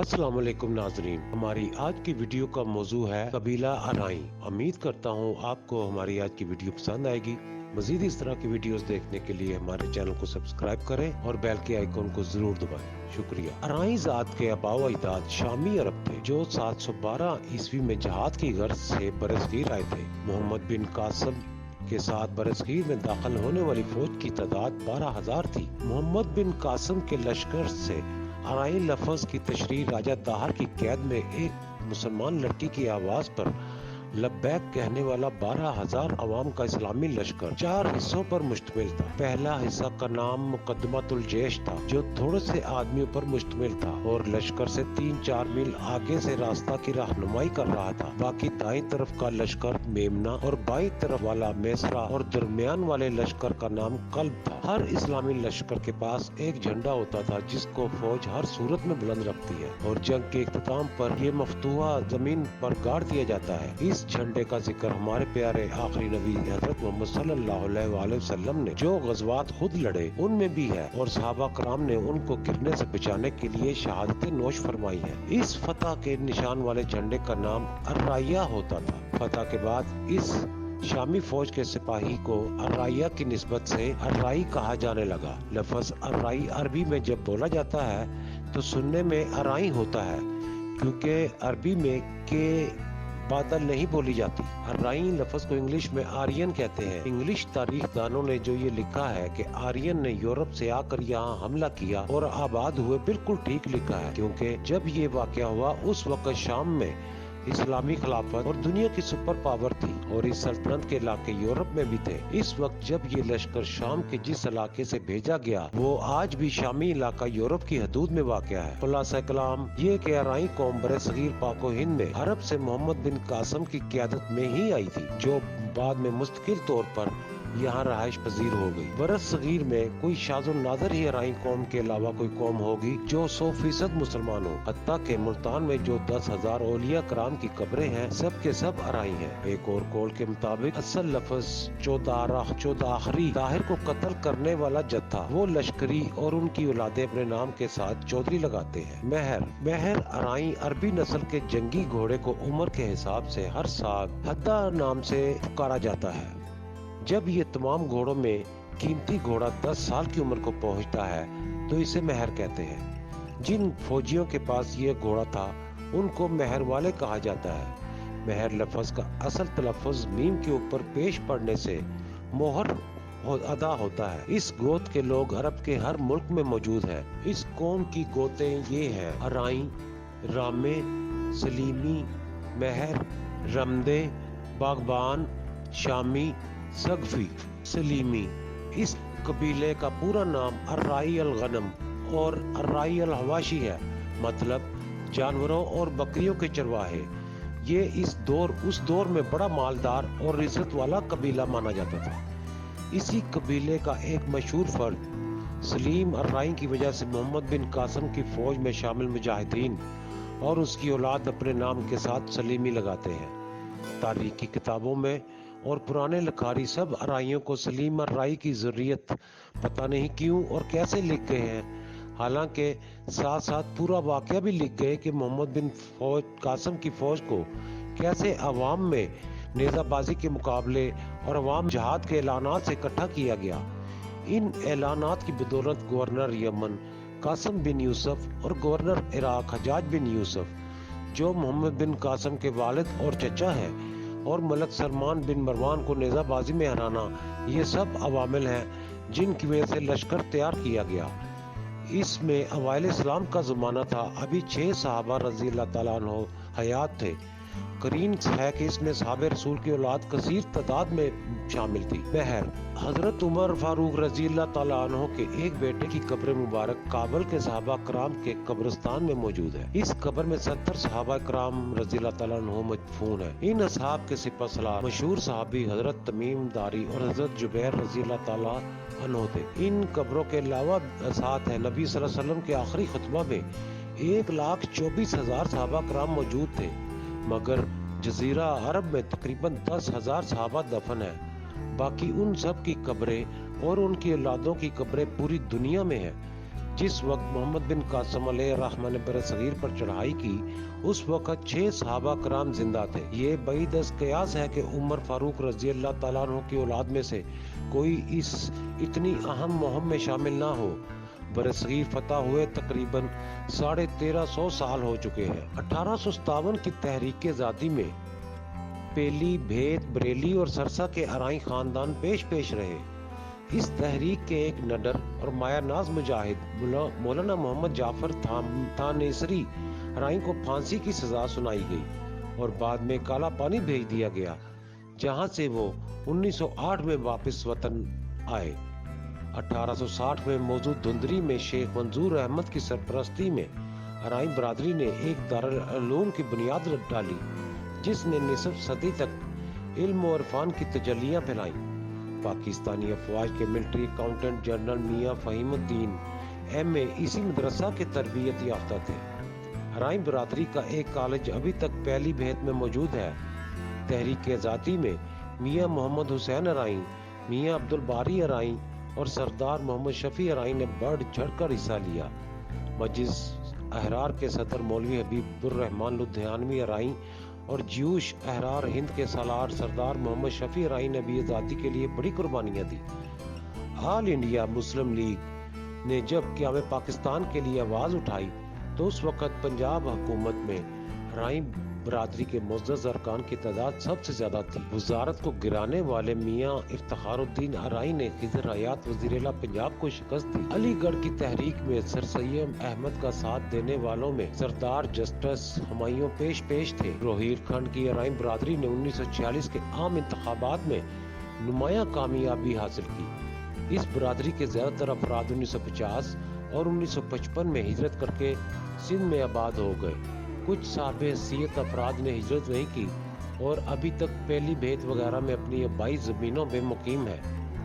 अस्सलाम वालेकुम नाजरीन, हमारी आज की वीडियो का मौजू है कबीला अराई। उम्मीद करता हूँ आपको हमारी आज की वीडियो पसंद आएगी। मजीद इस तरह की वीडियोस देखने के लिए हमारे चैनल को सब्सक्राइब करें और बेल के आइकॉन को जरूर दबाएं। शुक्रिया। अराई जात के आबाओ अजदाद शामी अरब थे जो 712 ईस्वी में जहाद की गर्ज से बरसगीर आए थे। मोहम्मद बिन कासम के साथ बरसगीर में दाखिल होने वाली फौज की तादाद 12,000 थी। मोहम्मद बिन कासम के लश्कर से अराई लफ्ज की तशरीह राजा दाहर की कैद में एक मुसलमान लड़की की आवाज पर लब्बैक कहने वाला 12,000 अवाम का इस्लामी लश्कर 4 हिस्सों पर मुश्तमिल था। पहला हिस्सा का नाम मुकद्दमातुल जैश था जो थोड़े से आदमियों पर मुश्तमिल था और लश्कर से 3-4 मील आगे से रास्ता की रहनुमाई कर रहा था। बाकी दाईं तरफ का लश्कर मेमना और बाईं तरफ वाला मेसरा और दरमियान वाले लश्कर का नाम कल्ब था। हर इस्लामी लश्कर के पास एक झंडा होता था जिसको फौज हर सूरत में बुलंद रखती है और जंग के इख्तिताम पर यह मफ्तूहा जमीन पर गाड़ दिया जाता है। इस झंडे का जिक्र हमारे प्यारे आखिरी नबी हज़रत मोहम्मद सल्लल्लाहु अलैहि वसल्लम ने जो गज़वात खुद लड़े उनमें भी है और सहाबा कराम ने उनको गिरने से बचाने के लिए शहादतें नोश फरमाई है। इस फतह के निशान वाले झंडे का नाम अर्राया होता था। फतह के बाद इस शामी फौज के सिपाही को अर्राया की निस्बत से अर्राई कहा जाने लगा। लफ्ज अर्राई अरबी में जब बोला जाता है तो सुनने में अराई होता है क्योंकि अरबी में के बादल नहीं बोली जाती। अराई लफ्ज को इंग्लिश में आर्यन कहते हैं। इंग्लिश तारीख दानों ने जो ये लिखा है कि आर्यन ने यूरोप से आकर यहाँ हमला किया और आबाद हुए, बिल्कुल ठीक लिखा है क्योंकि जब ये वाकया हुआ उस वक्त शाम में इस्लामी खिलाफत और दुनिया की सुपर पावर थी और इस सल्तनत के इलाके यूरोप में भी थे। इस वक्त जब ये लश्कर शाम के जिस इलाके से भेजा गया वो आज भी शामी इलाका यूरोप की हदूद में वाक़या है। खुलासा कलाम ये कि अराई कौम बरसगीर पाको हिंद में अरब से मोहम्मद बिन कासम की क़यादत में ही आई थी जो बाद में मुस्तकिल तौर पर यहाँ रहाइश पजीर हो गई। बरसगीर में कोई शाज़ो नादर ही अराई कौम के अलावा कोई कौम होगी जो 100% मुसलमान हो। हत्ता के मुल्तान में जो 10,000 औलिया कराम की कब्रें हैं सब के सब अराई हैं। एक और कौल के मुताबिक असल लफ्ज चौदाखरी ताहिर को कत्ल करने वाला जत्था वो लश्करी और उनकी औलादे अपने नाम के साथ चौधरी लगाते हैं। महर अराई अरबी नस्ल के जंगी घोड़े को उम्र के हिसाब से हर साल हद्दा नाम से पुकारा जाता है। जब ये तमाम घोड़ों में कीमती घोड़ा 10 साल की उम्र को पहुंचता है तो इसे महर कहते हैं। जिन फौजियों के पास ये घोड़ा था उनको महर वाले कहा जाता है। महर लफ्ज का असल तलफ़्फ़ुज़ मीम के ऊपर पेश पड़ने से मोहर अदा होता है। इस गोत के लोग अरब के हर मुल्क में मौजूद हैं। इस कौम की गोतें ये हैं अराई, रामे, सलीमी, महर, रमदे, बागबान, शामी, सगफी, सलीमी। इस कबीले का पूरा नाम अर्राई अल गनम और अर्राई अल हवाशी है, मतलब जानवरों और बकरियों के चरवाहे। ये उस दौर में बड़ा मालदार और इज्जत वाला कबीला माना जाता था। इसी कबीले का एक मशहूर फर्द सलीम अर्राई की वजह से मोहम्मद बिन कासम की फौज में शामिल मुजाहिदीन और उसकी औलाद अपने नाम के साथ सलीमी लगाते हैं। तारीख की किताबों में और पुराने लखारी सब अराइयों को सलीम अर्राई की ज़ुर्रियत पता नहीं क्यों और कैसे लिख गए हैं। हालांकि साथ साथ पूरा वाक़या भी लिख गए कि मोहम्मद बिन कासम की फ़ौज को कैसे अवाम में नेज़ाबाजी के मुकाबले और अवाम जहाद के ऐलानात से इकट्ठा किया गया। इन ऐलानात की बदौलत गवर्नर यमन कासम बिन यूसुफ और गवर्नर इराक हजाज बिन यूसुफ जो मोहम्मद बिन कासम के वालिद और चचा हैं और मलक सलमान बिन मरवान को नेज़ाबाजी में हराना, ये सब अवामिल हैं जिनकी वजह से लश्कर तैयार किया गया। इसमें अवाइल इस्लाम का ज़माना था। अभी 6 सहाबा रज़ी अल्लाह ताला अन्हु हयात थे। करीन है कि इसमें सहाबे रसूल की औलाद कसीर तादाद में शामिल थी। महर हजरत उमर फारूक रज़ी अल्लाह ताला अन्हु के एक बेटे की कब्र मुबारक काबल के सहाबा कराम के कब्रिस्तान में मौजूद है। इस कब्र में 70 सहाबा कराम रज़ी अल्लाह ताला अन्हु मदफून है। इन असहाब के सिपह सलार मशहूर सहाबी हजरत तमीम दारी और हजरत जुबैर रज़ी अल्लाह ताला अन्हु थे। इन कब्रों के अलावा साथ है नबी सल्लल्लाहु अलैहि वसल्लम के आखिरी खुतबा में 1,24,000 सहाबा कराम मौजूद थे, मगर जजीरा अरब में तकरीबन 10,000 सहाबा दफन है। बाकी उन सब की कब्रें और उनकी औलादों की कब्रें पूरी दुनिया में हैं। जिस वक्त मोहम्मद बिन कासिम अलैहिर्रहमान ने बरसगीर पर चढ़ाई की, उस वक्त 6 सहाबा कराम जिंदा थे। ये बईदस कयास है कि उमर फारूक रजी अल्लाह ताला अन्हु की औलाद में से कोई इस इतनी अहम मुहिम में शामिल ना हो। बरसगीर फतह हुए तकरीबन 1350 साल हो चुके हैं। 1857 की तहरीक आज़ादी में पेली, भेद, बरेली और सरसा के अराई खानदान पेश रहे। इस तहरीक के एक नडर और मायानाज मुजाहिद मौलाना मोहम्मद जाफर थानेसरी अराई को फांसी की सजा सुनाई गई और बाद में काला पानी भेज दिया गया, जहां से वो 1908 में वापस वतन आए। 1860 में मौजूद धुंधरी में शेख मंजूर अहमद की सरपरस्ती में अराई बरादरी ने एक दारुल उलूम की बुनियाद डाली, जिसने निसफ सदी तक इल्म और इरफान की तजल्लियां फैलाई। पाकिस्तानी अफवाज के मिलिट्री अकाउंटेंट जनरल मियां फहीमुद्दीन MA इसी मदरसा के तरबियत याफ्ता थे। अराई बरादरी का एक कॉलेज अभी तक पहली भेद में मौजूद है। तहरीक आज़ादी में मियां मोहम्मद हुसैन अराई, मियां अब्दुल बारी अराई और सरदार मोहम्मद शफी अराई ने बढ़ चढ़कर हिस्सा लिया। मजलिस अहरार के सदर मौलवी हबीबुर रहमान लुधियानवी अराई और ज्यूश अहरार हिंद के सालार सरदार मोहम्मद शफी अराई ने भी आज़ादी के लिए बड़ी कुर्बानियां दी। ऑल इंडिया मुस्लिम लीग ने जब क़याम पाकिस्तान के लिए आवाज उठाई तो उस वक्त पंजाब हुकूमत में अराई बरादरी के मुअज़्ज़ज़ अरकान की तादाद सबसे ज्यादा थी। वजारत को गिराने वाले मियां इफ्तिखारुद्दीन अराई ने खिज़र हयात वज़ीर-ए-आला पंजाब को शिकस्त दी। अलीगढ़ की तहरीक में सर सैयद अहमद का साथ देने वालों में सरदार जस्टिस हुमायूं पेश थे। रोहिलखंड की अराई बरादरी ने 1946 के आम इंतखाबात में नुमाया कामयाबी हासिल की। इस बरादरी के ज्यादातर अफराद 1950 और 1955 में हिजरत करके सिंध में आबाद हो गए। कुछ साहब हैसियत अफराद ने हिजरत नहीं की और अभी तक पहली भेद वगैरह में अपनी आबाई जमीनों में मुकीम है।